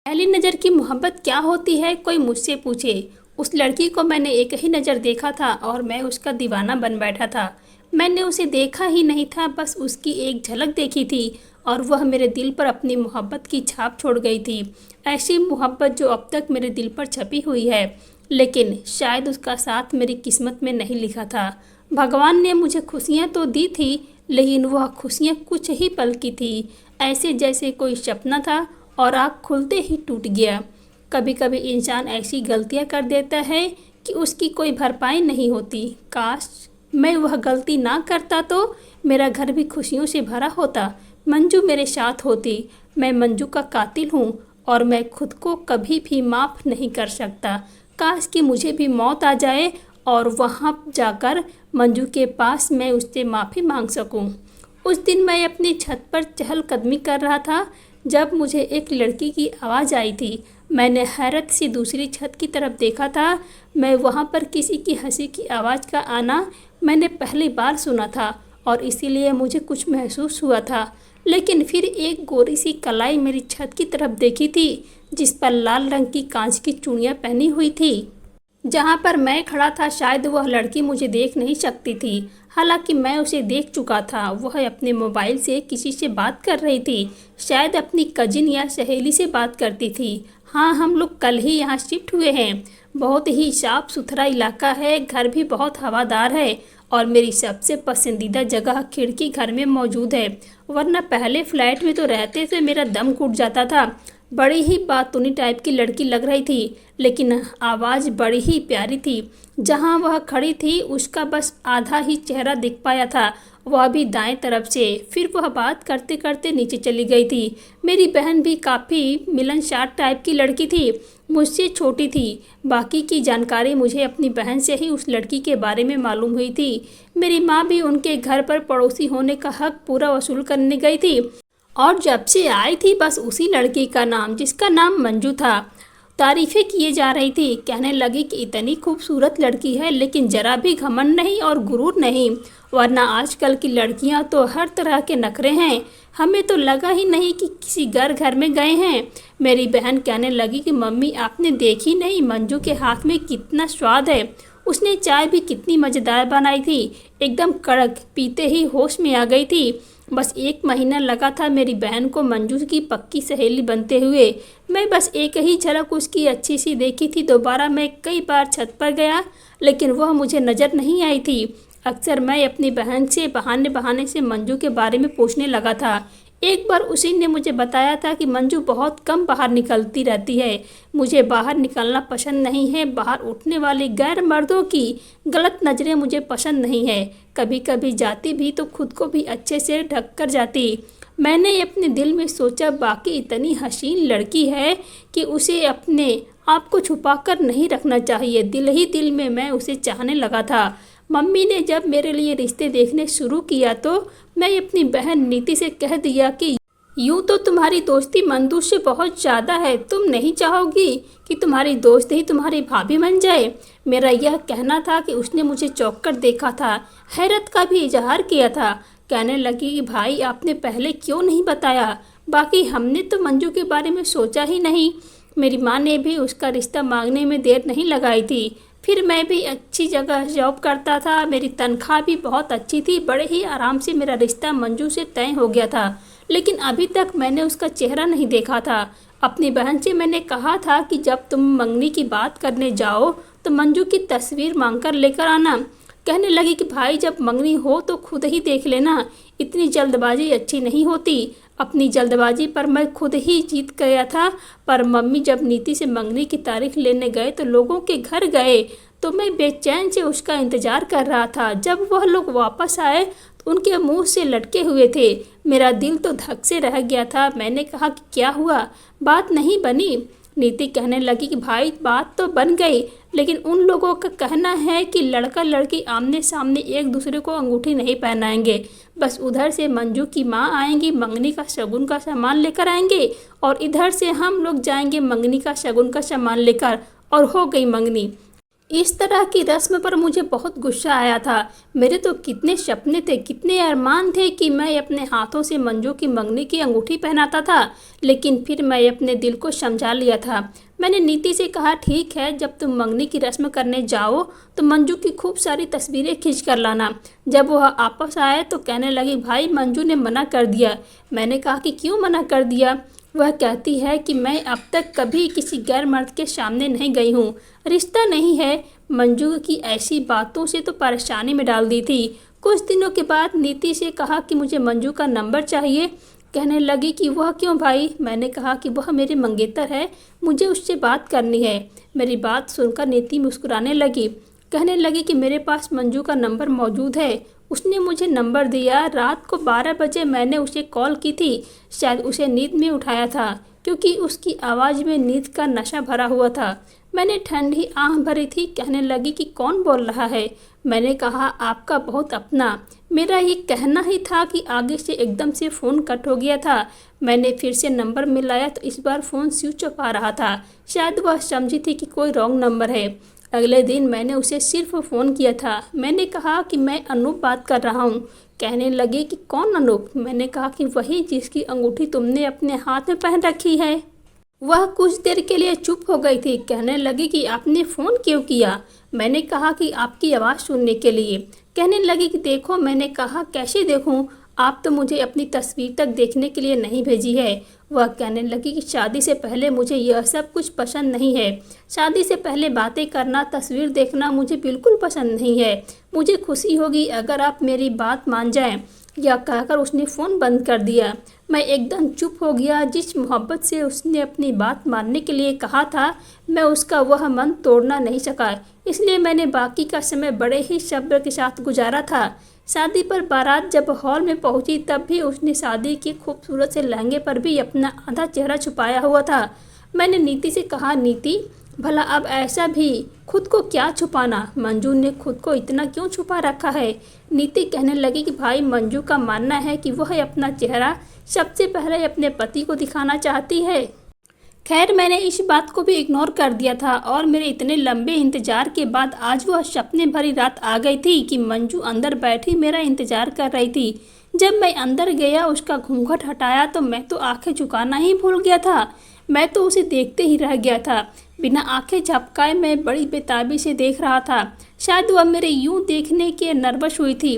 पहली नज़र की मोहब्बत क्या होती है, कोई मुझसे पूछे। उस लड़की को मैंने एक ही नज़र देखा था और मैं उसका दीवाना बन बैठा था। मैंने उसे देखा ही नहीं था, बस उसकी एक झलक देखी थी और वह मेरे दिल पर अपनी मोहब्बत की छाप छोड़ गई थी। ऐसी मोहब्बत जो अब तक मेरे दिल पर छपी हुई है, लेकिन शायद उसका साथ मेरी किस्मत में नहीं लिखा था। भगवान ने मुझे खुशियाँ तो दी थी, लेकिन वह खुशियाँ कुछ ही पल की थी, ऐसे जैसे कोई सपना था और आँख खुलते ही टूट गया। कभी कभी इंसान ऐसी गलतियाँ कर देता है कि उसकी कोई भरपाई नहीं होती। काश मैं वह गलती ना करता तो मेरा घर भी खुशियों से भरा होता। मंजू मेरे साथ होती। मैं मंजू का कातिल हूँ और मैं खुद को कभी भी माफ़ नहीं कर सकता। काश कि मुझे भी मौत आ जाए और वहाँ जाकर मंजू के पास मैं उससे माफ़ी मांग सकूँ। उस दिन मैं अपनी छत पर चहलकदमी कर रहा था जब मुझे एक लड़की की आवाज़ आई थी। मैंने हैरत से दूसरी छत की तरफ देखा था। मैं वहाँ पर किसी की हंसी की आवाज़ का आना मैंने पहली बार सुना था और इसीलिए मुझे कुछ महसूस हुआ था। लेकिन फिर एक गोरी सी कलाई मेरी छत की तरफ देखी थी, जिस पर लाल रंग की कांच की चूड़ियाँ पहनी हुई थी। जहाँ पर मैं खड़ा था शायद वह लड़की मुझे देख नहीं सकती थी, हालांकि मैं उसे देख चुका था। वह अपने मोबाइल से किसी से बात कर रही थी, शायद अपनी कजिन या सहेली से बात करती थी। हाँ, हम लोग कल ही यहाँ शिफ्ट हुए हैं। बहुत ही साफ सुथरा इलाका है, घर भी बहुत हवादार है और मेरी सबसे पसंदीदा जगह खिड़की घर में मौजूद है, वरना पहले फ्लैट में तो रहते थे मेरा दम घुट जाता था। बड़ी ही बातूनी टाइप की लड़की लग रही थी, लेकिन आवाज़ बड़ी ही प्यारी थी। जहाँ वह खड़ी थी उसका बस आधा ही चेहरा दिख पाया था, वह भी दाएं तरफ से। फिर वह बात करते करते नीचे चली गई थी। मेरी बहन भी काफ़ी मिलनसार टाइप की लड़की थी, मुझसे छोटी थी। बाकी की जानकारी मुझे अपनी बहन से ही उस लड़की के बारे में मालूम हुई थी। मेरी माँ भी उनके घर पर पड़ोसी होने का हक पूरा वसूल करने गई थी और जब से आई थी बस उसी लड़की का नाम, जिसका नाम मंजू था, तारीफ़ें किए जा रही थी। कहने लगी कि इतनी खूबसूरत लड़की है, लेकिन ज़रा भी घमंड नहीं और गुरूर नहीं, वरना आजकल की लड़कियां तो हर तरह के नखरे हैं। हमें तो लगा ही नहीं कि किसी घर में गए हैं। मेरी बहन कहने लगी कि मम्मी आपने देखी नहीं मंजू के हाथ में कितना स्वाद है, उसने चाय भी कितनी मज़ेदार बनाई थी, एकदम कड़क, पीते ही होश में आ गई थी। बस 1 महीना लगा था मेरी बहन को मंजू की पक्की सहेली बनते हुए। मैं बस एक ही झलक उसकी अच्छी सी देखी थी। दोबारा मैं कई बार छत पर गया, लेकिन वह मुझे नज़र नहीं आई थी। अक्सर मैं अपनी बहन से बहाने बहाने से मंजू के बारे में पूछने लगा था। एक बार उसी ने मुझे बताया था कि मंजू बहुत कम बाहर निकलती रहती है। मुझे बाहर निकलना पसंद नहीं है। बाहर उठने वाली गैर मर्दों की गलत नज़रें मुझे पसंद नहीं है। कभी कभी जाती भी तो खुद को भी अच्छे से ढक कर जाती। मैंने अपने दिल में सोचा, बाकी इतनी हसीन लड़की है कि उसे अपने आप को छुपा कर नहीं रखना चाहिए। दिल ही दिल में मैं उसे चाहने लगा था। मम्मी ने जब मेरे लिए रिश्ते देखने शुरू किया तो मैं अपनी बहन नीति से कह दिया कि यूँ तो तुम्हारी दोस्ती मंजू से बहुत ज़्यादा है, तुम नहीं चाहोगी कि तुम्हारी दोस्त ही तुम्हारी भाभी बन जाए। मेरा यह कहना था कि उसने मुझे चौंक कर देखा था, हैरत का भी इजहार किया था। कहने लगी कि भाई आपने पहले क्यों नहीं बताया, बाकी हमने तो मंजू के बारे में सोचा ही नहीं। मेरी माँ ने भी उसका रिश्ता मांगने में देर नहीं लगाई थी। फिर मैं भी अच्छी जगह जॉब करता था, मेरी तनख्वाह भी बहुत अच्छी थी। बड़े ही आराम से मेरा रिश्ता मंजू से तय हो गया था, लेकिन अभी तक मैंने उसका चेहरा नहीं देखा था। अपनी बहन से मैंने कहा था कि जब तुम मंगनी की बात करने जाओ तो मंजू की तस्वीर मांगकर लेकर आना। कहने लगी कि भाई जब मंगनी हो तो खुद ही देख लेना, इतनी जल्दबाजी अच्छी नहीं होती। अपनी जल्दबाजी पर मैं खुद ही जीत गया था। पर मम्मी जब नीति से मंगनी की तारीख लेने गए तो लोगों के घर गए तो मैं बेचैन से उसका इंतज़ार कर रहा था। जब वह लोग वापस आए तो उनके मुंह से लटके हुए थे। मेरा दिल तो धक से रह गया था। मैंने कहा कि क्या हुआ, बात नहीं बनी। नीति कहने लगी कि भाई बात तो बन गई, लेकिन उन लोगों का कहना है कि लड़का लड़की आमने सामने एक दूसरे को अंगूठी नहीं पहनाएंगे। बस उधर से मंजू की माँ आएंगी, मंगनी का शगुन का सामान लेकर आएंगे और इधर से हम लोग जाएंगे मंगनी का शगुन का सामान लेकर, और हो गई मंगनी। इस तरह की रस्म पर मुझे बहुत गुस्सा आया था। मेरे तो कितने सपने थे, कितने अरमान थे कि मैं अपने हाथों से मंजू की मंगनी की अंगूठी पहनाता था, लेकिन फिर मैं अपने दिल को समझा लिया था। मैंने नीति से कहा, ठीक है, जब तुम मंगनी की रस्म करने जाओ तो मंजू की खूब सारी तस्वीरें खींच कर लाना। जब वह वापस आए तो कहने लगी, भाई मंजू ने मना कर दिया। मैंने कहा कि क्यों मना कर दिया? वह कहती है कि मैं अब तक कभी किसी गैर मर्द के सामने नहीं गई हूँ, रिश्ता नहीं है। मंजू की ऐसी बातों से तो परेशानी में डाल दी थी। कुछ दिनों के बाद नीति से कहा कि मुझे मंजू का नंबर चाहिए। कहने लगी कि वह क्यों भाई? मैंने कहा कि वह मेरी मंगेतर है, मुझे उससे बात करनी है। मेरी बात सुनकर नीति मुस्कुराने लगी। कहने लगी कि मेरे पास मंजू का नंबर मौजूद है, उसने मुझे नंबर दिया। रात को 12 बजे मैंने उसे कॉल की थी, शायद उसे नींद में उठाया था क्योंकि उसकी आवाज़ में नींद का नशा भरा हुआ था। मैंने ठंडी आह भरी थी। कहने लगी कि कौन बोल रहा है? मैंने कहा, आपका बहुत अपना। मेरा ये कहना ही था कि आगे से एकदम से फ़ोन कट हो गया था। मैंने फिर से नंबर मिलाया तो इस बार फ़ोन स्विच ऑफ आ रहा था। शायद वह समझी थी कि कोई रॉन्ग नंबर है। अगले दिन मैंने उसे सिर्फ फ़ोन किया था। मैंने कहा कि मैं अनूप बात कर रहा हूँ। कहने लगे कि कौन अनूप? मैंने कहा कि वही जिसकी अंगूठी तुमने अपने हाथ में पहन रखी है। वह कुछ देर के लिए चुप हो गई थी। कहने लगी कि आपने फ़ोन क्यों किया? मैंने कहा कि आपकी आवाज़ सुनने के लिए। कहने लगी कि देखो। मैंने कहा, कैसे देखूं? आप तो मुझे अपनी तस्वीर तक देखने के लिए नहीं भेजी है। वह कहने लगी कि शादी से पहले मुझे यह सब कुछ पसंद नहीं है। शादी से पहले बातें करना, तस्वीर देखना मुझे बिल्कुल पसंद नहीं है। मुझे खुशी होगी अगर आप मेरी बात मान जाएं। यह कहकर उसने फ़ोन बंद कर दिया। मैं एकदम चुप हो गया। जिस मोहब्बत से उसने अपनी बात मानने के लिए कहा था, मैं उसका वह मन तोड़ना नहीं सका। इसलिए मैंने बाकी का समय बड़े ही सब्र के साथ गुजारा था। शादी पर बारात जब हॉल में पहुंची तब भी उसने शादी के खूबसूरत से लहंगे पर भी अपना आधा चेहरा छुपाया हुआ था। मैंने नीति से कहा, नीति, भला अब ऐसा भी खुद को क्या छुपाना? मंजू ने खुद को इतना क्यों छुपा रखा है? नीति कहने लगी कि भाई, मंजू का मानना है कि वह अपना चेहरा सबसे पहले अपने पति को दिखाना चाहती है। खैर, मैंने इस बात को भी इग्नोर कर दिया था और मेरे इतने लंबे इंतजार के बाद आज वह सपने भरी रात आ गई थी कि मंजू अंदर बैठी मेरा इंतजार कर रही थी। जब मैं अंदर गया, उसका घूंघट हटाया तो मैं तो आंखें झुकाना ही भूल गया था। मैं तो उसे देखते ही रह गया था। बिना आंखें झपकाए मैं बड़ी बेताबी से देख रहा था। शायद वह मेरे यूं देखने के नर्वस हुई थी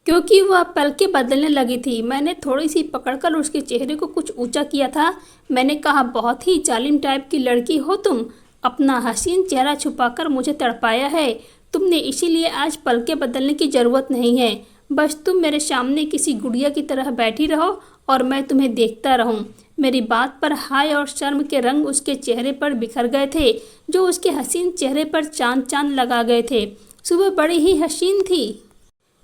क्योंकि वह पलकें बदलने लगी थी। मैंने थोड़ी सी पकड़कर उसके चेहरे को कुछ ऊंचा किया था। मैंने कहा, बहुत ही जालिम टाइप की लड़की हो तुम। अपना हसीन चेहरा छुपाकर मुझे तड़पाया है तुमने, इसीलिए आज पलकें बदलने की ज़रूरत नहीं है। बस तुम मेरे सामने किसी गुड़िया की तरह बैठी रहो और मैं तुम्हें देखता रहूं। मेरी बात पर हाय और शर्म के रंग उसके चेहरे पर बिखर गए थे, जो उसके हसीन चेहरे पर चांद चांद लगा गए थे। सुबह बड़ी ही हसीन थी।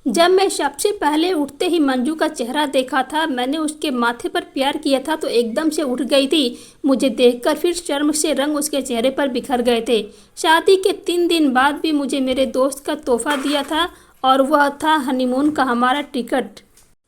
जब मैं सबसे पहले उठते ही मंजू का चेहरा देखा था, मैंने उसके माथे पर प्यार किया था तो एकदम से उठ गई थी। मुझे देखकर फिर शर्म से रंग उसके चेहरे पर बिखर गए थे। शादी के 3 दिन बाद भी मुझे मेरे दोस्त का तोहफा दिया था और वह था हनीमून का हमारा टिकट।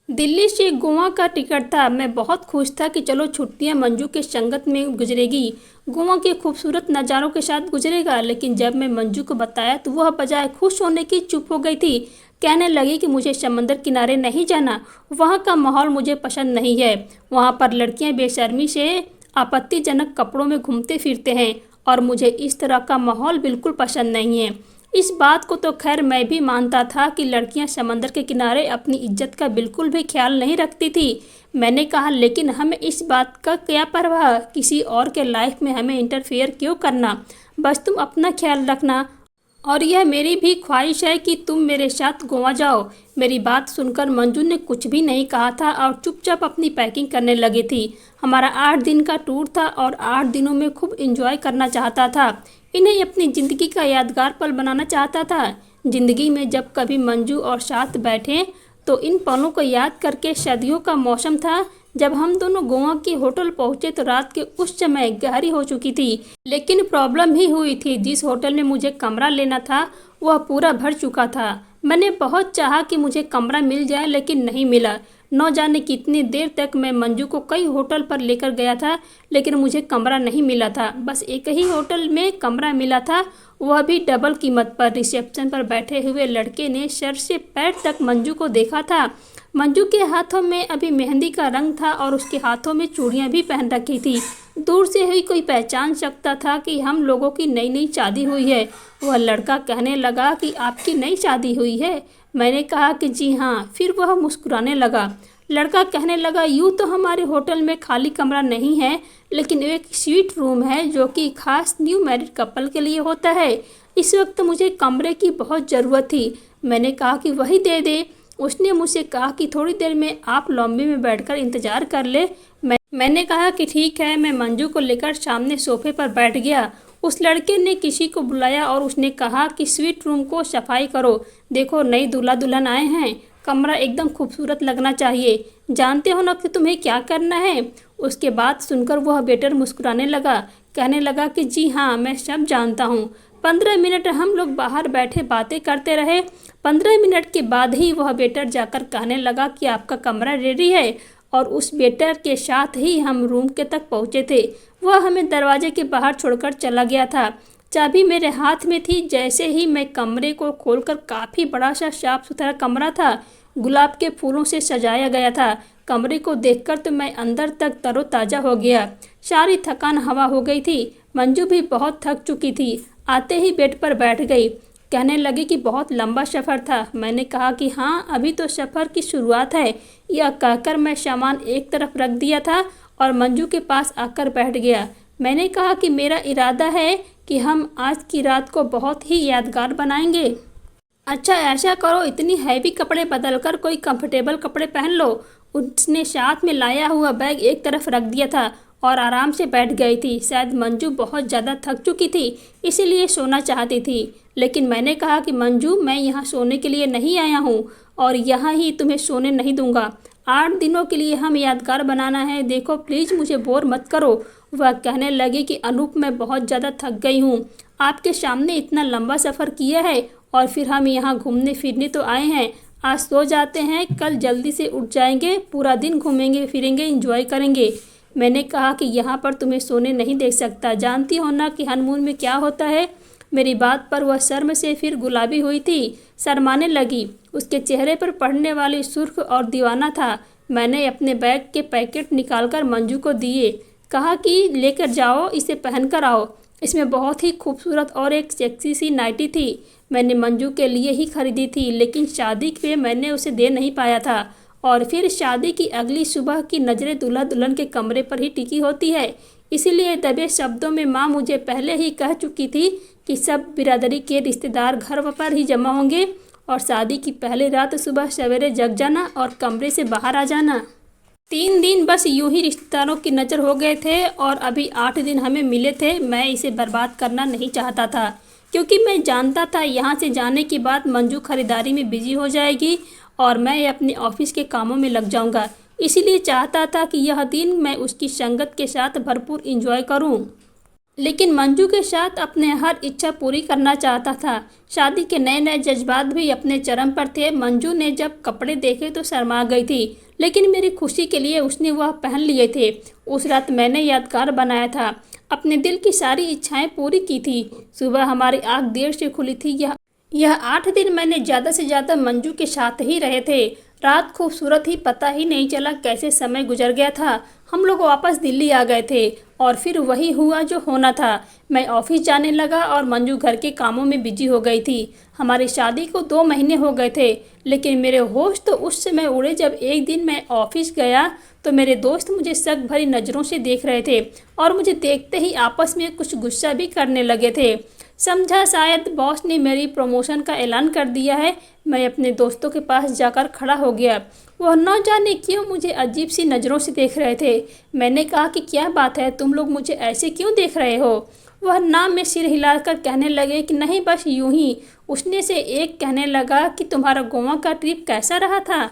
दिल्ली से गोवा का टिकट था। मैं बहुत खुश था कि चलो छुट्टियां मंजू के संगत में गुजरेगी, गोवा के खूबसूरत नज़ारों के साथ गुजरेगा। लेकिन जब मैं मंजू को बताया तो वह बजाय खुश होने की चुप हो गई थी। कहने लगी कि मुझे समंदर किनारे नहीं जाना, वहाँ का माहौल मुझे पसंद नहीं है। वहाँ पर लड़कियाँ बेशर्मी से आपत्तिजनक कपड़ों में घूमते फिरते हैं और मुझे इस तरह का माहौल बिल्कुल पसंद नहीं है। इस बात को तो खैर मैं भी मानता था कि लड़कियां समंदर के किनारे अपनी इज्जत का बिल्कुल भी ख्याल नहीं रखती थी। मैंने कहा, लेकिन हमें इस बात का क्या परवाह, किसी और के लाइफ में हमें इंटरफेयर क्यों करना? बस तुम अपना ख्याल रखना और यह मेरी भी ख्वाहिश है कि तुम मेरे साथ गोवा जाओ। मेरी बात सुनकर मंजू ने कुछ भी नहीं कहा था और चुपचाप अपनी पैकिंग करने लगी थी। हमारा 8 दिन का टूर था और 8 दिनों में खूब एंजॉय करना चाहता था। इन्हें अपनी ज़िंदगी का यादगार पल बनाना चाहता था। ज़िंदगी में जब कभी मंजू और साथ बैठे तो इन पलों को याद करके सर्दियों का मौसम था। जब हम दोनों गोवा के होटल पहुंचे तो रात के उस समय गहरी हो चुकी थी। लेकिन प्रॉब्लम ही हुई थी, जिस होटल में मुझे कमरा लेना था वह पूरा भर चुका था। मैंने बहुत चाहा कि मुझे कमरा मिल जाए लेकिन नहीं मिला। न जाने कितनी देर तक मैं मंजू को कई होटल पर लेकर गया था लेकिन मुझे कमरा नहीं मिला था। बस एक ही होटल में कमरा मिला था, वह भी डबल कीमत पर। रिसेप्शन पर बैठे हुए लड़के ने सर से पैर तक मंजू को देखा था। मंजू के हाथों में अभी मेहंदी का रंग था और उसके हाथों में चूड़ियां भी पहन रखी थी। दूर से ही कोई पहचान सकता था कि हम लोगों की नई नई शादी हुई है। वह लड़का कहने लगा कि आपकी नई शादी हुई है। मैंने कहा कि जी हाँ। फिर वह मुस्कुराने लगा। लड़का कहने लगा, यूँ तो हमारे होटल में खाली कमरा नहीं है लेकिन एक स्वीट रूम है जो कि खास न्यू मैरिड कपल के लिए होता है। इस वक्त मुझे कमरे की बहुत ज़रूरत थी। मैंने कहा कि वही दे दे। उसने मुझसे कहा कि थोड़ी देर में आप लॉबी में बैठकर इंतज़ार कर ले। मैंने कहा कि ठीक है। मैं मंजू को लेकर सामने सोफे पर बैठ गया। उस लड़के ने किसी को बुलाया और उसने कहा कि स्वीट रूम को सफाई करो। देखो, नई दूल्हा दुल्हन आए हैं, कमरा एकदम खूबसूरत लगना चाहिए। जानते हो ना कि तुम्हें क्या करना है। उसके बाद सुनकर वह वेटर मुस्कुराने लगा, कहने लगा कि जी हाँ, मैं सब जानता हूँ। 15 मिनट हम लोग बाहर बैठे बातें करते रहे। 15 मिनट के बाद ही वह वेटर जाकर कहने लगा कि आपका कमरा रेडी है और उस वेटर के साथ ही हम रूम के तक पहुँचे थे। वह हमें दरवाजे के बाहर छोड़कर चला गया था। चाबी मेरे हाथ में थी। जैसे ही मैं कमरे को खोलकर, काफ़ी बड़ा सा साफ सुथरा कमरा था, गुलाब के फूलों से सजाया गया था। कमरे को देखकर तो मैं अंदर तक तरोताज़ा हो गया। सारी थकान हवा हो गई थी। मंजू भी बहुत थक चुकी थी। आते ही बेड पर बैठ गई। कहने लगी कि बहुत लंबा सफ़र था। मैंने कहा कि हाँ, अभी तो सफ़र की शुरुआत है। यह कहकर मैं सामान एक तरफ रख दिया था और मंजू के पास आकर बैठ गया। मैंने कहा कि मेरा इरादा है कि हम आज की रात को बहुत ही यादगार बनाएंगे। अच्छा, ऐसा करो, इतनी हैवी कपड़े बदलकर कोई कंफर्टेबल कपड़े पहन लो। उसने साथ में लाया हुआ बैग एक तरफ रख दिया था और आराम से बैठ गई थी। शायद मंजू बहुत ज़्यादा थक चुकी थी, इसीलिए सोना चाहती थी। लेकिन मैंने कहा कि मंजू, मैं यहाँ सोने के लिए नहीं आया हूँ और यहाँ ही तुम्हें सोने नहीं दूंगा। 8 दिनों के लिए हम यादगार बनाना है। देखो प्लीज़, मुझे बोर मत करो। वह कहने लगी कि अनूप, मैं बहुत ज़्यादा थक गई हूँ। आपके सामने इतना लंबा सफ़र किया है और फिर हम यहाँ घूमने फिरने तो आए हैं। आज सो जाते हैं, कल जल्दी से उठ जाएंगे, पूरा दिन घूमेंगे फिरेंगे, एंजॉय करेंगे। मैंने कहा कि यहाँ पर तुम्हें सोने नहीं दे सकता। जानती हो ना कि हनीमून में क्या होता है। मेरी बात पर वह शर्म से फिर गुलाबी हुई थी, शर्माने लगी। उसके चेहरे पर पड़ने वाली सुर्ख और दीवाना था। मैंने अपने बैग के पैकेट निकालकर मंजू को दिए। कहा कि लेकर जाओ, इसे पहन कर आओ। इसमें बहुत ही खूबसूरत और एक सेक्सी सी नाइटी थी। मैंने मंजू के लिए ही खरीदी थी, लेकिन शादी पे मैंने उसे दे नहीं पाया था। और फिर शादी की अगली सुबह की नज़रें दूल्हा दुल्हन के कमरे पर ही टिकी होती है। इसीलिए दबे शब्दों में माँ मुझे पहले ही कह चुकी थी कि सब बिरादरी के रिश्तेदार घर पर ही जमा होंगे और शादी की पहली रात सुबह सवेरे जग जाना और कमरे से बाहर आ जाना। 3 दिन बस यूं ही रिश्तेदारों की नज़र हो गए थे और अभी 8 दिन हमें मिले थे। मैं इसे बर्बाद करना नहीं चाहता था क्योंकि मैं जानता था यहाँ से जाने के बाद मंजू खरीदारी में बिजी हो जाएगी और मैं अपने ऑफिस के कामों में लग जाऊँगा। इसीलिए चाहता था कि यह दिन मैं उसकी संगत के साथ भरपूर इंजॉय करूँ, लेकिन मंजू के साथ अपने हर इच्छा पूरी करना चाहता था। शादी के नए नए जज्बात भी अपने चरम पर थे। मंजू ने जब कपड़े देखे तो शर्मा गई थी, लेकिन मेरी खुशी के लिए उसने वह पहन लिए थे। उस रात मैंने यादगार बनाया था, अपने दिल की सारी इच्छाएं पूरी की थी। सुबह हमारी आँख देर से खुली थी। यह 8 दिन मैंने ज़्यादा से ज़्यादा मंजू के साथ ही रहे थे। रात खूबसूरत ही, पता ही नहीं चला कैसे समय गुजर गया था। हम लोग वापस दिल्ली आ गए थे और फिर वही हुआ जो होना था। मैं ऑफिस जाने लगा और मंजू घर के कामों में बिजी हो गई थी। हमारी शादी को 2 महीने हो गए थे, लेकिन मेरे होश तो उस समय उड़े जब एक दिन मैं ऑफिस गया तो मेरे दोस्त मुझे शक भरी नज़रों से देख रहे थे और मुझे देखते ही आपस में कुछ गुस्सा भी करने लगे थे। समझा शायद बॉस ने मेरी प्रमोशन का ऐलान कर दिया है। मैं अपने दोस्तों के पास जाकर खड़ा हो गया। वह न जाने क्यों मुझे अजीब सी नज़रों से देख रहे थे। मैंने कहा कि क्या बात है, तुम लोग मुझे ऐसे क्यों देख रहे हो। वह नाम में सिर हिलाकर कहने लगे कि नहीं, बस यूं ही। उसने से एक कहने लगा कि तुम्हारा गोवा का ट्रिप कैसा रहा था।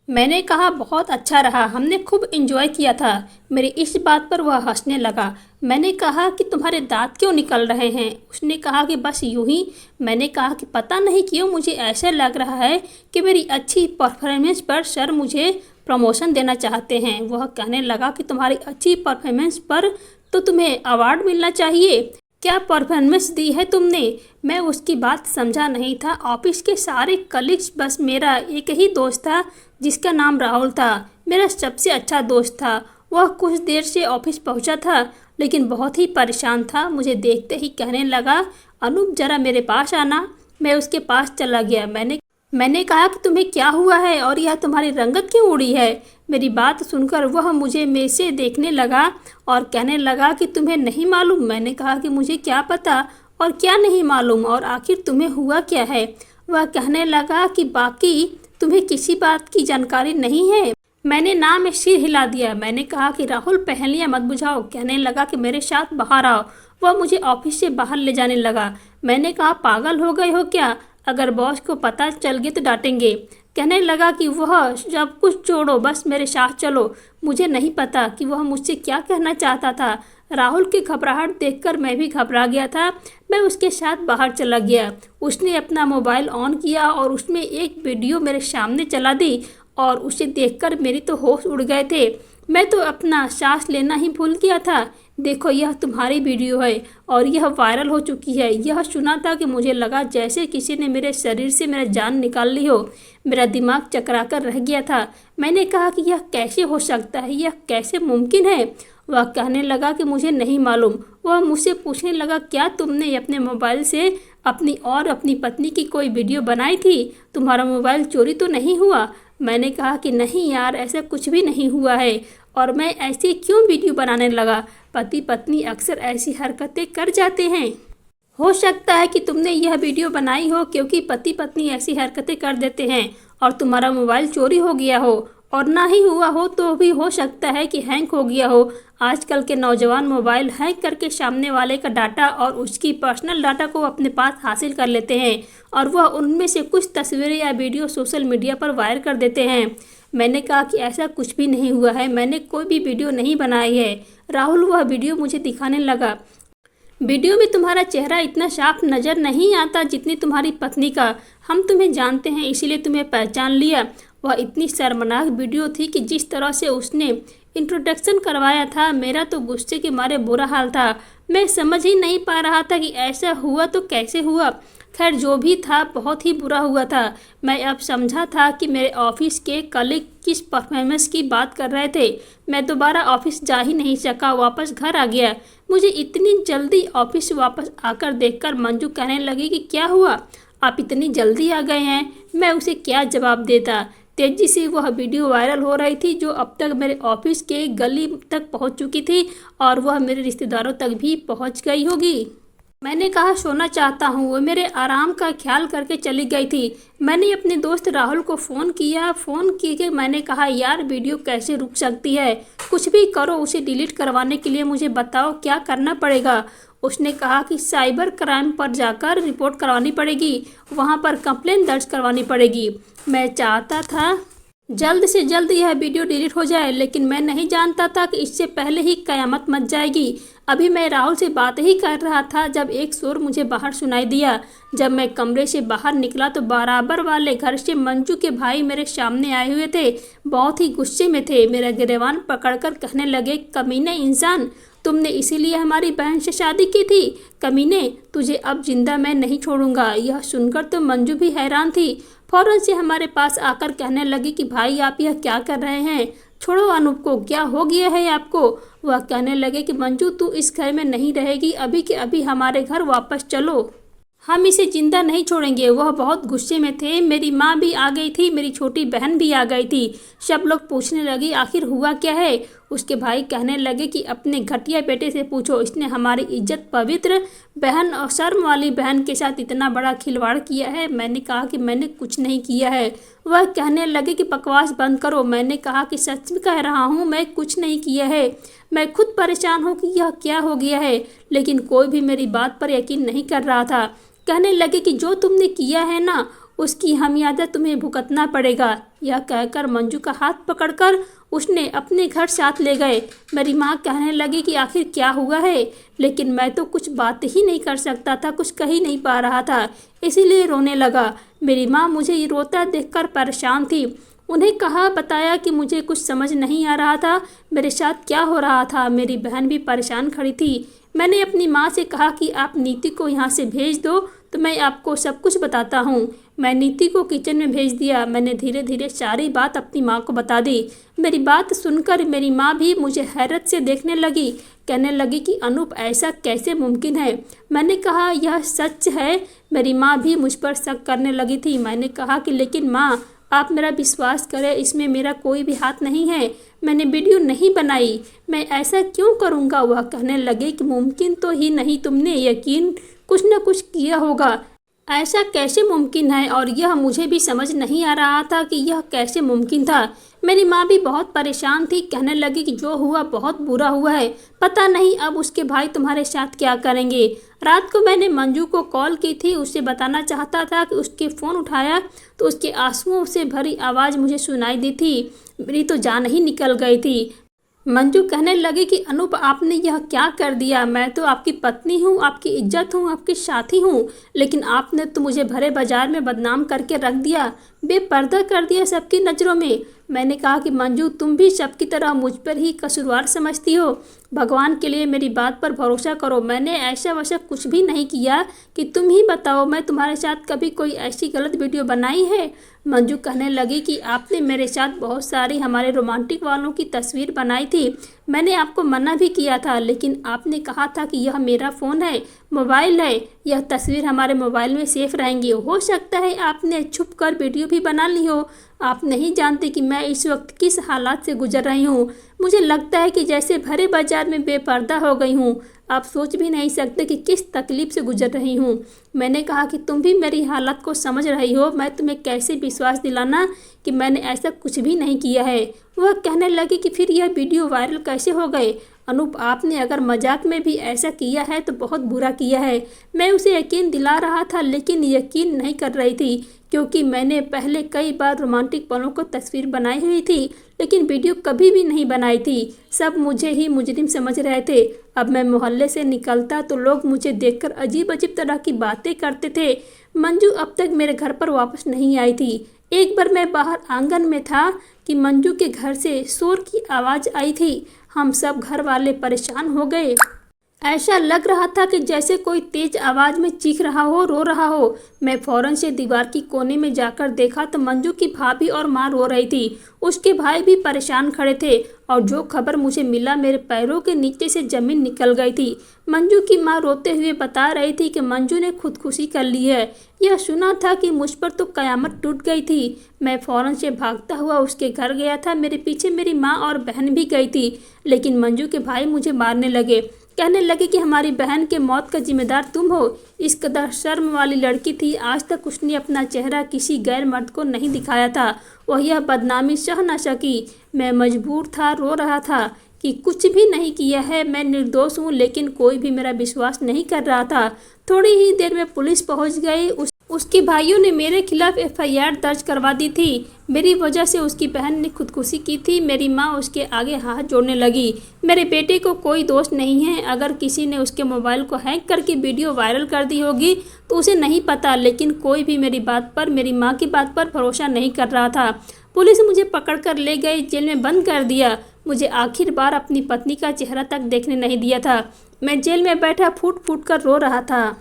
मैंने कहा बहुत अच्छा रहा, हमने खूब एंजॉय किया था। मेरी इस बात पर वह हंसने लगा। मैंने कहा कि तुम्हारे दांत क्यों निकल रहे हैं? उसने कहा कि बस यूं ही। मैंने कहा कि पता नहीं क्यों मुझे ऐसा लग रहा है कि मेरी अच्छी परफॉर्मेंस पर सर मुझे प्रमोशन देना चाहते हैं। वह कहने लगा कि तुम्हारी अच्छी परफॉर्मेंस पर तो तुम्हें अवार्ड मिलना चाहिए। क्या परफॉर्मेंस दी है तुमने? मैं उसकी बात समझा नहीं था। ऑफिस के सारे कलीग्स, बस मेरा एक ही दोस्त था जिसका नाम राहुल था। मेरा सबसे अच्छा दोस्त था। वह कुछ देर से ऑफिस पहुंचा था लेकिन बहुत ही परेशान था। मुझे देखते ही कहने लगा, अनूप जरा मेरे पास आना। मैं उसके पास चला गया। मैंने कहा कि तुम्हें क्या हुआ है और यह तुम्हारी रंगत क्यों उड़ी है? मेरी बात सुनकर वह मुझे में से देखने लगा और कहने लगा कि तुम्हें नहीं मालूम। मैंने कहा कि मुझे क्या पता और क्या नहीं मालूम, और आखिर तुम्हें हुआ क्या है? वह कहने लगा कि बाकी तुम्हें किसी बात की जानकारी नहीं है। मैंने ना में सिर हिला दिया। मैंने कहा कि राहुल पहेलियां मत बुझाओ। कहने लगा कि मेरे साथ बाहर आओ। वह मुझे ऑफिस से बाहर ले जाने लगा। मैंने कहा पागल हो गए हो क्या? अगर बॉस को पता चल गया तो डांटेंगे। कहने लगा कि वह सब कुछ छोड़ो, बस मेरे साथ चलो। मुझे नहीं पता कि वह मुझसे क्या कहना चाहता था। राहुल की घबराहट देखकर मैं भी घबरा गया था। मैं उसके साथ बाहर चला गया। उसने अपना मोबाइल ऑन किया और उसमें एक वीडियो मेरे सामने चला दी और उसे देखकर मेरी तो होश उड़ गए थे। मैं तो अपना सांस लेना ही भूल गया था। देखो यह तुम्हारी वीडियो है और यह वायरल हो चुकी है। यह सुना था कि मुझे लगा जैसे किसी ने मेरे शरीर से मेरा जान निकाल ली हो। मेरा दिमाग चकराकर रह गया था। मैंने कहा कि यह कैसे हो सकता है, यह कैसे मुमकिन है? वह कहने लगा कि मुझे नहीं मालूम। वह मुझसे पूछने लगा, क्या तुमने अपने मोबाइल से अपनी और अपनी पत्नी की कोई वीडियो बनाई थी? तुम्हारा मोबाइल चोरी तो नहीं हुआ? मैंने कहा कि नहीं यार, ऐसा कुछ भी नहीं हुआ है। और मैं ऐसी क्यों वीडियो बनाने लगा? पति पत्नी अक्सर ऐसी हरकतें कर जाते हैं। हो सकता है कि तुमने यह वीडियो बनाई हो क्योंकि पति पत्नी ऐसी हरकतें कर देते हैं और तुम्हारा मोबाइल चोरी हो गया हो, और ना ही हुआ हो तो भी हो सकता है कि हैंग हो गया हो। आजकल के नौजवान मोबाइल हैंग करके सामने वाले का डाटा और उसकी पर्सनल डाटा को अपने पास हासिल कर लेते हैं और वह उनमें से कुछ तस्वीरें या वीडियो सोशल मीडिया पर वायरल कर देते हैं। मैंने कहा कि ऐसा कुछ भी नहीं हुआ है, मैंने कोई भी वीडियो नहीं बनाई है। राहुल वह वीडियो मुझे दिखाने लगा। वीडियो में तुम्हारा चेहरा इतना साफ नज़र नहीं आता जितनी तुम्हारी पत्नी का। हम तुम्हें जानते हैं इसीलिए तुम्हें पहचान लिया। वह इतनी शर्मनाक वीडियो थी कि जिस तरह से उसने इंट्रोडक्शन करवाया था, मेरा तो गुस्से के मारे बुरा हाल था। मैं समझ ही नहीं पा रहा था कि ऐसा हुआ तो कैसे हुआ। खैर जो भी था बहुत ही बुरा हुआ था। मैं अब समझा था कि मेरे ऑफिस के कलीग किस परफॉर्मेंस की बात कर रहे थे। मैं दोबारा ऑफिस जा ही नहीं सका, वापस घर आ गया। मुझे इतनी जल्दी ऑफिस वापस आकर देखकर मंजू कहने लगी कि क्या हुआ, आप इतनी जल्दी आ गए हैं? मैं उसे क्या जवाब देता। तेजी से वह वीडियो वायरल हो रही थी जो अब तक मेरे ऑफिस के गली तक पहुंच चुकी थी और वह मेरे रिश्तेदारों तक भी पहुंच गई होगी। मैंने कहा सोना चाहता हूँ। वो मेरे आराम का ख्याल करके चली गई थी। मैंने अपने दोस्त राहुल को फ़ोन किया। फ़ोन करके मैंने कहा यार वीडियो कैसे रुक सकती है? कुछ भी करो, उसे डिलीट करवाने के लिए मुझे बताओ क्या करना पड़ेगा। उसने कहा कि साइबर क्राइम पर जाकर रिपोर्ट करवानी पड़ेगी, वहाँ पर कंप्लेन दर्ज करवानी पड़ेगी। मैं चाहता था जल्द से जल्द यह वीडियो डिलीट हो जाए, लेकिन मैं नहीं जानता था कि इससे पहले ही कयामत मच जाएगी। अभी मैं राहुल से बात ही कर रहा था जब एक शोर मुझे बाहर सुनाई दिया। जब मैं कमरे से बाहर निकला तो बराबर वाले घर से मंजू के भाई मेरे सामने आए हुए थे। बहुत ही गुस्से में थे। मेरा गिरबान पकड़कर कहने लगे, कमीने इंसान, तुमने इसीलिए हमारी बहन से शादी की थी? कमीने, तुझे अब जिंदा मैं नहीं छोड़ूंगा। यह सुनकर तो मंजू भी हैरान थी। फौरन से हमारे पास आकर कहने लगी कि भाई आप यह क्या कर रहे हैं? छोड़ो अनूप को, क्या हो गया है आपको? वह कहने लगे कि मंजू तू इस घर में नहीं रहेगी, अभी के अभी हमारे घर वापस चलो, हम इसे जिंदा नहीं छोड़ेंगे। वह बहुत गुस्से में थे। मेरी माँ भी आ गई थी, मेरी छोटी बहन भी आ गई थी। सब लोग पूछने लगे आखिर हुआ क्या है। उसके भाई कहने लगे कि अपने घटिया बेटे से पूछो, इसने हमारी इज्जत पवित्र बहन और शर्म वाली बहन के साथ इतना बड़ा खिलवाड़ किया है। मैंने कहा कि मैंने कुछ नहीं किया है। वह कहने लगे कि बकवास बंद करो। मैंने कहा कि सच में कह रहा हूँ, मैं कुछ नहीं किया है। मैं खुद परेशान हूँ कि यह क्या हो गया है, लेकिन कोई भी मेरी बात पर यकीन नहीं कर रहा था। कहने लगे कि जो तुमने किया है ना, उसकी हमियाजा तुम्हें भुगतना पड़ेगा। यह कहकर मंजू का हाथ पकड़कर उसने अपने घर साथ ले गए। मेरी माँ कहने लगी कि आखिर क्या हुआ है, लेकिन मैं तो कुछ बात ही नहीं कर सकता था, कुछ कह ही नहीं पा रहा था, इसीलिए रोने लगा। मेरी माँ मुझे रोता देखकर परेशान थी। उन्हें कहा बताया कि मुझे कुछ समझ नहीं आ रहा था, मेरे साथ क्या हो रहा था। मेरी बहन भी परेशान खड़ी थी। मैंने अपनी माँ से कहा कि आप नीति को यहाँ से भेज दो तो मैं आपको सब कुछ बताता हूँ। मैं नीति को किचन में भेज दिया। मैंने धीरे धीरे सारी बात अपनी माँ को बता दी। मेरी बात सुनकर मेरी माँ भी मुझे हैरत से देखने लगी, कहने लगी कि अनूप ऐसा कैसे मुमकिन है। मैंने कहा यह सच है। मेरी माँ भी मुझ पर शक करने लगी थी। मैंने कहा कि लेकिन माँ आप मेरा विश्वास करें, इसमें मेरा कोई भी हाथ नहीं है, मैंने वीडियो नहीं बनाई, मैं ऐसा क्यों करूँगा। वह कहने लगे कि मुमकिन तो ही नहीं, तुमने यकीन कुछ न कुछ किया होगा, ऐसा कैसे मुमकिन है। और यह मुझे भी समझ नहीं आ रहा था कि यह कैसे मुमकिन था। मेरी माँ भी बहुत परेशान थी, कहने लगी कि जो हुआ बहुत बुरा हुआ है, पता नहीं अब उसके भाई तुम्हारे साथ क्या करेंगे। रात को मैंने मंजू को कॉल की थी, उसे बताना चाहता था कि उसके फ़ोन उठाया तो उसके आंसुओं से भरी आवाज़ मुझे सुनाई दी थी। मेरी तो जान ही निकल गई थी। मंजू कहने लगी कि अनूप आपने यह क्या कर दिया, मैं तो आपकी पत्नी हूँ, आपकी इज्जत हूँ, आपकी साथी हूँ, लेकिन आपने तो मुझे भरे बाजार में बदनाम करके रख दिया, बेपर्दा कर दिया सबकी नज़रों में। मैंने कहा कि मंजू तुम भी सबकी तरह मुझ पर ही कसूरवार समझती हो, भगवान के लिए मेरी बात पर भरोसा करो, मैंने ऐसा वैसा कुछ भी नहीं किया, कि तुम ही बताओ मैं तुम्हारे साथ कभी कोई ऐसी गलत वीडियो बनाई है। मंजू कहने लगी कि आपने मेरे साथ बहुत सारी हमारे रोमांटिक वालों की तस्वीर बनाई थी, मैंने आपको मना भी किया था, लेकिन आपने कहा था कि यह मेरा फ़ोन है, मोबाइल है, यह तस्वीर हमारे मोबाइल में सेफ रहेंगी। हो सकता है आपने छुप कर वीडियो भी बना ली हो। आप नहीं जानते कि मैं इस वक्त किस हालात से गुजर रही हूँ। मुझे लगता है कि जैसे भरे बाजार में बेपर्दा हो गई हूँ। आप सोच भी नहीं सकते कि किस तकलीफ़ से गुजर रही हूँ। मैंने कहा कि तुम भी मेरी हालत को समझ रही हो, मैं तुम्हें कैसे विश्वास दिलाना कि मैंने ऐसा कुछ भी नहीं किया है। वह कहने लगी कि फिर यह वीडियो वायरल कैसे हो गए। अनूप आपने अगर मजाक में भी ऐसा किया है तो बहुत बुरा किया है। मैं उसे यकीन दिला रहा था, लेकिन यकीन नहीं कर रही थी, क्योंकि मैंने पहले कई बार रोमांटिक पलों को तस्वीर बनाई हुई थी, लेकिन वीडियो कभी भी नहीं बनाई थी। सब मुझे ही मुजरिम समझ रहे थे। अब मैं मोहल्ले से निकलता तो लोग मुझे देखकर अजीब अजीब तरह की बातें करते थे। मंजू अब तक मेरे घर पर वापस नहीं आई थी। एक बार मैं बाहर आंगन में था कि मंजू के घर से शोर की आवाज़ आई थी। हम सब घर वाले परेशान हो गए। ऐसा लग रहा था कि जैसे कोई तेज आवाज़ में चीख रहा हो, रो रहा हो। मैं फौरन से दीवार की कोने में जाकर देखा तो मंजू की भाभी और माँ रो रही थी। उसके भाई भी परेशान खड़े थे, और जो खबर मुझे मिला मेरे पैरों के नीचे से ज़मीन निकल गई थी। मंजू की माँ रोते हुए बता रही थी कि मंजू ने खुदकुशी कर ली है। यह सुना था कि मुझ पर तो कयामत टूट गई थी। मैं फौरन से भागता हुआ उसके घर गया था। मेरे पीछे मेरी माँ और बहन भी गई थी, लेकिन मंजू के भाई मुझे मारने लगे, कहने लगे कि हमारी बहन के मौत का जिम्मेदार तुम हो। इस कदर शर्म वाली लड़की थी, आज तक उसने अपना चेहरा किसी गैर मर्द को नहीं दिखाया था। वह यह बदनामी सह न सकी। मैं मजबूर था, रो रहा था कि कुछ भी नहीं किया है, मैं निर्दोष हूँ, लेकिन कोई भी मेरा विश्वास नहीं कर रहा था। थोड़ी ही देर में पुलिस पहुँच गई। उसके भाइयों ने मेरे खिलाफ FIR दर्ज करवा दी थी। मेरी वजह से उसकी बहन ने खुदकुशी की थी। मेरी माँ उसके आगे हाथ जोड़ने लगी। मेरे बेटे को कोई दोष नहीं है। अगर किसी ने उसके मोबाइल को हैक करके वीडियो वायरल कर दी होगी तो उसे नहीं पता, लेकिन कोई भी मेरी बात पर, मेरी माँ की बात पर भरोसा नहीं कर रहा था। पुलिस मुझे पकड़ कर ले गई, जेल में बंद कर दिया। मुझे आखिर बार अपनी पत्नी का चेहरा तक देखने नहीं दिया था। मैं जेल में बैठा फूट फूट कर रो रहा था।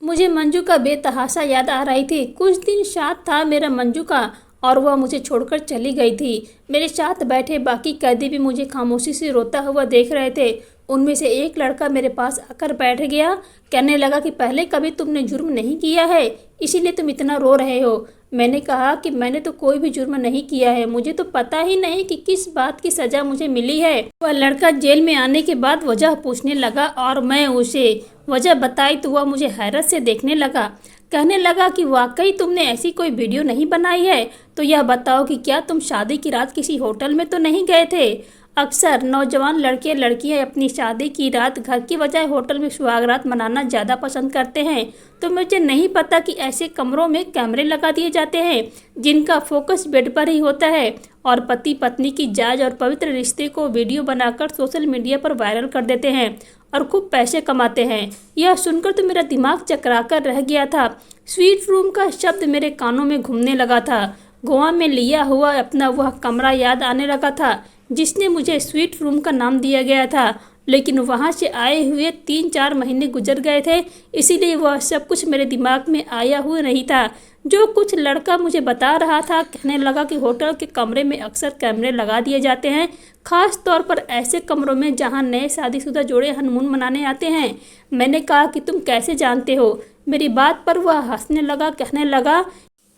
मुझे मंजू का बेतहाशा याद आ रही थी। कुछ दिन साथ था मेरा मंजू का, और वह मुझे छोड़कर चली गई थी। मेरे साथ बैठे बाकी कैदी भी मुझे खामोशी से रोता हुआ देख रहे थे। उनमें से एक लड़का मेरे पास आकर बैठ गया, कहने लगा कि पहले कभी तुमने जुर्म नहीं किया है, इसीलिए तुम इतना रो रहे हो। मैंने कहा कि मैंने तो कोई भी जुर्म नहीं किया है, मुझे तो पता ही नहीं कि किस बात की सज़ा मुझे मिली है। वह लड़का जेल में आने के बाद वजह पूछने लगा, और मैं उसे वजह बताई तो वह मुझे हैरत से देखने लगा। कहने लगा कि वाकई तुमने ऐसी कोई वीडियो नहीं बनाई है, तो यह बताओ कि क्या तुम शादी की रात किसी होटल में तो नहीं गए थे। अक्सर नौजवान लड़के लड़कियां अपनी शादी की रात घर की बजाय होटल में सुहागरात मनाना ज़्यादा पसंद करते हैं। तो मुझे नहीं पता कि ऐसे कमरों में कैमरे लगा दिए जाते हैं जिनका फोकस बेड पर ही होता है और पति पत्नी की जायज और पवित्र रिश्ते को वीडियो बनाकर सोशल मीडिया पर वायरल कर देते हैं और खूब पैसे कमाते हैं। यह सुनकर तो मेरा दिमाग चकरा कर रह गया था। स्वीट रूम का शब्द मेरे कानों में घूमने लगा था। गोवा में लिया हुआ अपना वह कमरा याद आने लगा था जिसने मुझे स्वीट रूम का नाम दिया गया था, लेकिन वहाँ से आए हुए 3-4 महीने गुजर गए थे, इसीलिए वह सब कुछ मेरे दिमाग में आया हुआ नहीं था। जो कुछ लड़का मुझे बता रहा था कहने लगा कि होटल के कमरे में अक्सर कैमरे लगा दिए जाते हैं, खास तौर पर ऐसे कमरों में जहां नए शादीशुदा जोड़े हनीमून मनाने आते हैं। मैंने कहा कि तुम कैसे जानते हो? मेरी बात पर वह हंसने लगा, कहने लगा,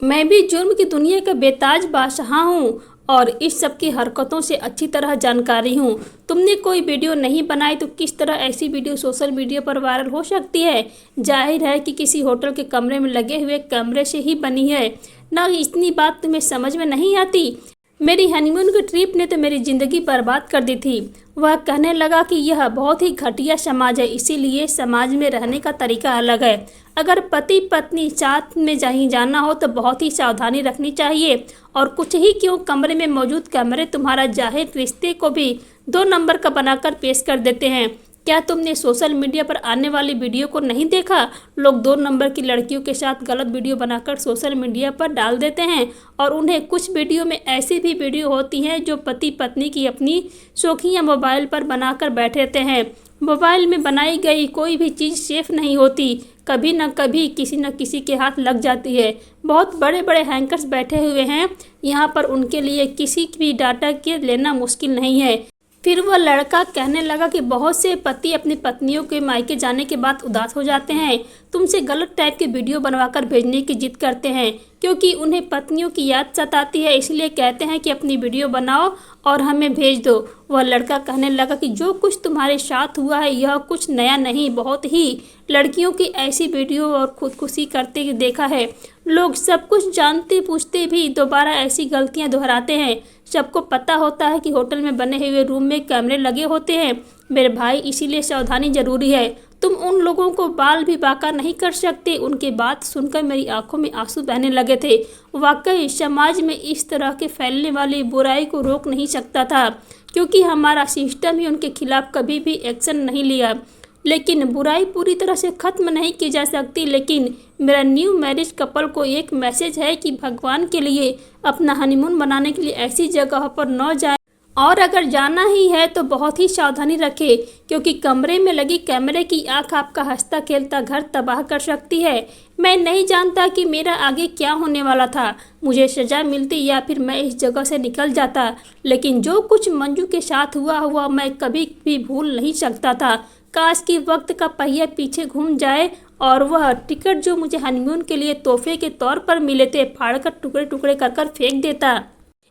मैं भी जुर्म की दुनिया का बेताज बादशाह हूँ और इस सब की हरकतों से अच्छी तरह जानकारी हूँ। तुमने कोई वीडियो नहीं बनाई तो किस तरह ऐसी वीडियो सोशल मीडिया पर वायरल हो सकती है? जाहिर है कि किसी होटल के कमरे में लगे हुए कैमरे से ही बनी है ना। इतनी बात तुम्हें समझ में नहीं आती? मेरी हनीमून की ट्रिप ने तो मेरी ज़िंदगी बर्बाद कर दी थी। वह कहने लगा कि यह बहुत ही घटिया समाज है, इसीलिए समाज में रहने का तरीका अलग है। अगर पति पत्नी साथ में कहीं जाना हो तो बहुत ही सावधानी रखनी चाहिए और कुछ ही क्यों कमरे में मौजूद कैमरे तुम्हारा जाहिर रिश्ते को भी 2 नंबर का बनाकर पेश कर देते हैं। क्या तुमने सोशल मीडिया पर आने वाली वीडियो को नहीं देखा? लोग 2 नंबर की लड़कियों के साथ गलत वीडियो बनाकर सोशल मीडिया पर डाल देते हैं और उन्हें कुछ वीडियो में ऐसी भी वीडियो होती हैं जो पति पत्नी की अपनी शौखियाँ मोबाइल पर बनाकर बैठे रहते हैं। मोबाइल में बनाई गई कोई भी चीज़ सेफ नहीं होती, कभी न कभी किसी न किसी के हाथ लग जाती है। बहुत बड़े बड़े हैंकर्स बैठे हुए हैं यहाँ पर, उनके लिए किसी भी डाटा के लेना मुश्किल नहीं है। फिर वह लड़का कहने लगा कि बहुत से पति अपनी पत्नियों के मायके जाने के बाद उदास हो जाते हैं, तुमसे गलत टाइप के वीडियो बनवाकर भेजने की जिद करते हैं क्योंकि उन्हें पत्नियों की याद सताती है, इसलिए कहते हैं कि अपनी वीडियो बनाओ और हमें भेज दो। वह लड़का कहने लगा कि जो कुछ तुम्हारे साथ हुआ है यह कुछ नया नहीं, बहुत ही लड़कियों की ऐसी वीडियो और खुदकुशी करते देखा है। लोग सब कुछ जानते पूछते भी दोबारा ऐसी गलतियां दोहराते हैं। सबको पता होता है कि होटल में बने हुए रूम में कैमरे लगे होते हैं मेरे भाई, इसीलिए सावधानी जरूरी है। तुम उन लोगों को बाल भी बाका नहीं कर सकते। उनकी बात सुनकर मेरी आंखों में आंसू बहने लगे थे। वाकई समाज में इस तरह के फैलने वाली बुराई को रोक नहीं सकता था क्योंकि हमारा सिस्टम ही उनके खिलाफ कभी भी एक्शन नहीं लिया। लेकिन बुराई पूरी तरह से ख़त्म नहीं की जा सकती। लेकिन मेरा न्यू मैरिज कपल को एक मैसेज है कि भगवान के लिए अपना हनीमून मनाने के लिए ऐसी जगह पर न जाएं और अगर जाना ही है तो बहुत ही सावधानी रखें क्योंकि कमरे में लगी कैमरे की आंख आपका हंसता खेलता घर तबाह कर सकती है। मैं नहीं जानता कि मेरा आगे क्या होने वाला था, मुझे सज़ा मिलती या फिर मैं इस जगह से निकल जाता, लेकिन जो कुछ मंजू के साथ हुआ मैं कभी भी भूल नहीं सकता था। काश कि वक्त का पहिया पीछे घूम जाए और वह टिकट जो मुझे हनीमून के लिए तोहफे के तौर पर मिले थे फाड़कर टुकड़े टुकड़े कर फेंक देता,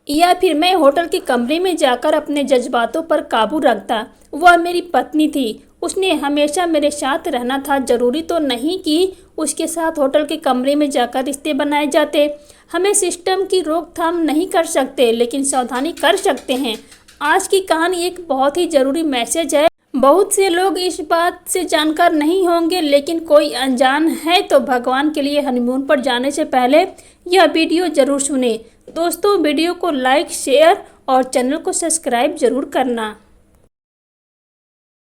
या फिर मैं होटल के कमरे में जाकर अपने जज्बातों पर काबू रखता। वह मेरी पत्नी थी, उसने हमेशा मेरे साथ रहना था। जरूरी तो नहीं कि उसके साथ होटल के कमरे में जाकर रिश्ते बनाए जाते। हमें सिस्टम की रोकथाम नहीं कर सकते लेकिन सावधानी कर सकते हैं। आज की कहानी एक बहुत ही ज़रूरी मैसेज है। बहुत से लोग इस बात से जानकार नहीं होंगे, लेकिन कोई अनजान है तो भगवान के लिए हनीमून पर जाने से पहले यह वीडियो ज़रूर सुने। दोस्तों, वीडियो को लाइक, शेयर और चैनल को सब्सक्राइब ज़रूर करना।